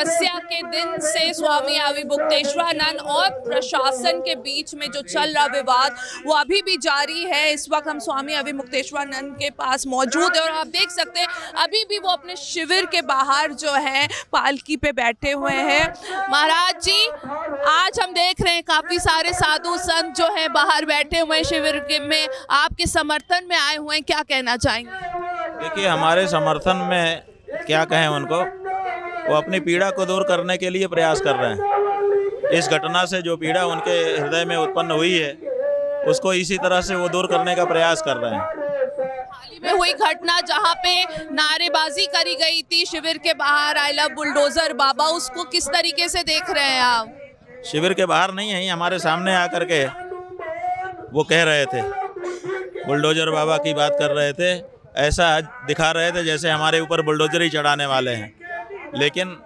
अमावस्या के दिन से स्वामी अविमुक्तेश्वरानंद और प्रशासन के बीच में जो चल रहा विवाद वो अभी भी जारी है। इस वक्त हम स्वामी अविमुक्तेश्वरानंद के पास मौजूद है और आप देख सकते हैं अभी भी वो अपने शिविर के बाहर जो है पालकी पे बैठे हुए हैं। महाराज जी, आज हम देख रहे हैं काफी सारे साधु संत जो है बाहर बैठे हुए हैं शिविर के में, आपके समर्थन में आए हुए हैं, क्या कहना चाहेंगे? देखिए, हमारे समर्थन में क्या कहें उनको, वो अपनी पीड़ा को दूर करने के लिए प्रयास कर रहे हैं। इस घटना से जो पीड़ा उनके हृदय में उत्पन्न हुई है उसको इसी तरह से वो दूर करने का प्रयास कर रहे हैं। हाल ही में हुई घटना जहां पे नारेबाजी करी गई थी शिविर के बाहर, आई लव बुलडोजर बाबा, उसको किस तरीके से देख रहे हैं आप? शिविर के बाहर नहीं है, हमारे सामने आकर के वो कह रहे थे, बुलडोजर बाबा की बात कर रहे थे, ऐसा दिखा रहे थे जैसे हमारे ऊपर बुलडोजर ही चढ़ाने वाले हैं। लेकिन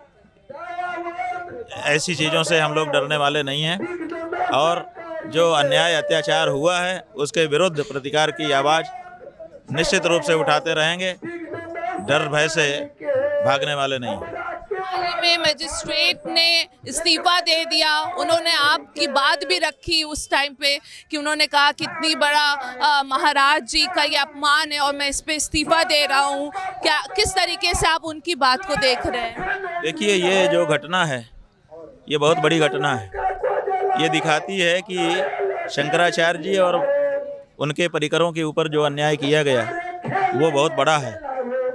ऐसी चीज़ों से हम लोग डरने वाले नहीं हैं और जो अन्याय अत्याचार हुआ है उसके विरुद्ध प्रतिकार की आवाज़ निश्चित रूप से उठाते रहेंगे, डर भय से भागने वाले नहीं। हाल ही में मजिस्ट्रेट ने इस्तीफा दे दिया, उन्होंने आपकी बात भी रखी उस टाइम पे कि उन्होंने कहा कितनी बड़ा महाराज जी का ये अपमान है और मैं इस पे इस्तीफा दे रहा हूँ, क्या किस तरीके से आप उनकी बात को देख रहे हैं? देखिए, ये जो घटना है ये बहुत बड़ी घटना है। ये दिखाती है कि शंकराचार्य जी और उनके परिकरों के ऊपर जो अन्याय किया गया वो बहुत बड़ा है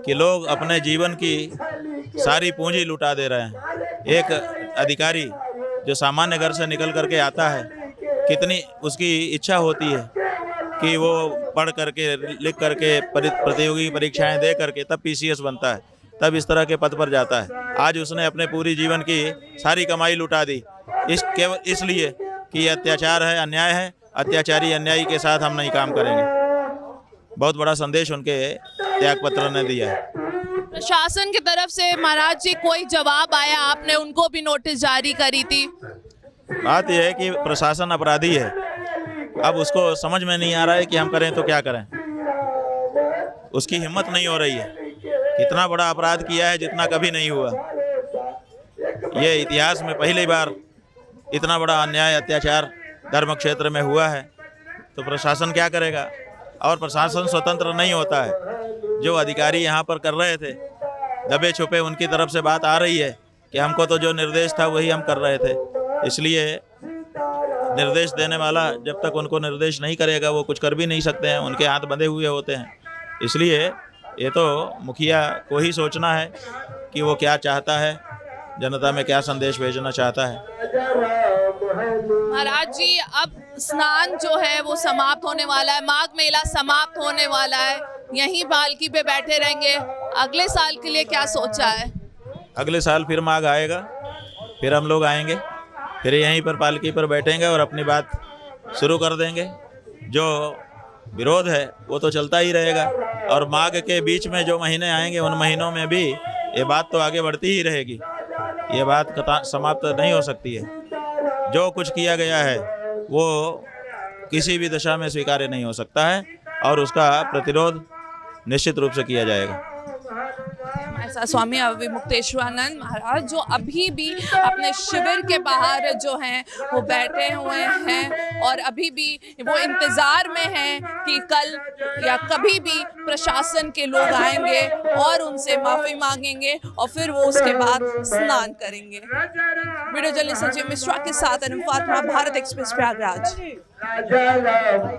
कि लोग अपने जीवन की सारी पूंजी लुटा दे रहे हैं। एक अधिकारी जो सामान्य घर से निकल करके आता है, कितनी उसकी इच्छा होती है कि वो पढ़ करके लिख करके प्रतियोगी परीक्षाएं दे करके तब पीसीएस बनता है, तब इस तरह के पद पर जाता है। आज उसने अपने पूरी जीवन की सारी कमाई लुटा दी केवल इसलिए कि अत्याचार है, अन्याय है, अत्याचारी अन्यायी के साथ हम नहीं काम करेंगे। बहुत बड़ा संदेश उनके त्यागपत्र ने दिया है। प्रशासन की तरफ से महाराज जी कोई जवाब आया? आपने उनको भी नोटिस जारी करी थी। बात यह है कि प्रशासन अपराधी है, अब उसको समझ में नहीं आ रहा है कि हम करें तो क्या करें। उसकी हिम्मत नहीं हो रही है, इतना बड़ा अपराध किया है जितना कभी नहीं हुआ। ये इतिहास में पहली बार इतना बड़ा अन्याय अत्याचार धर्म क्षेत्र में हुआ है, तो प्रशासन क्या करेगा? और प्रशासन स्वतंत्र नहीं होता है। जो अधिकारी यहाँ पर कर रहे थे दबे छुपे, उनकी तरफ से बात आ रही है कि हमको तो जो निर्देश था वही हम कर रहे थे। इसलिए निर्देश देने वाला जब तक उनको निर्देश नहीं करेगा वो कुछ कर भी नहीं सकते हैं, उनके हाथ बंधे हुए होते हैं। इसलिए ये तो मुखिया को ही सोचना है कि वो क्या चाहता है, जनता में क्या संदेश भेजना चाहता है। महाराज जी, अब स्नान जो है वो समाप्त होने वाला है, माघ मेला समाप्त होने वाला है, यहीं पालकी पे बैठे रहेंगे। अगले साल के लिए क्या सोचा है? अगले साल फिर माघ आएगा, फिर हम लोग आएंगे, फिर यहीं पर पालकी पर बैठेंगे और अपनी बात शुरू कर देंगे। जो विरोध है वो तो चलता ही रहेगा और माघ के बीच में जो महीने आएंगे उन महीनों में भी ये बात तो आगे बढ़ती ही रहेगी। ये बात समाप्त नहीं हो सकती है। जो कुछ किया गया है वो किसी भी दशा में स्वीकार्य नहीं हो सकता है और उसका प्रतिरोध निश्चित रूप से किया जाएगा। ऐसा स्वामी अविमुक्तेश्वरानंद महाराज जो अभी भी अपने शिविर के बाहर जो हैं वो बैठे हुए हैं और अभी भी वो इंतज़ार में हैं कि कल या कभी भी प्रशासन के लोग आएंगे और उनसे माफ़ी मांगेंगे और फिर वो उसके बाद स्नान करेंगे। वीडियो जर्नलिस्ट संजीव मिश्रा के साथ अनुफातिमा, भारत एक्सप्रेस, प्रयागराज।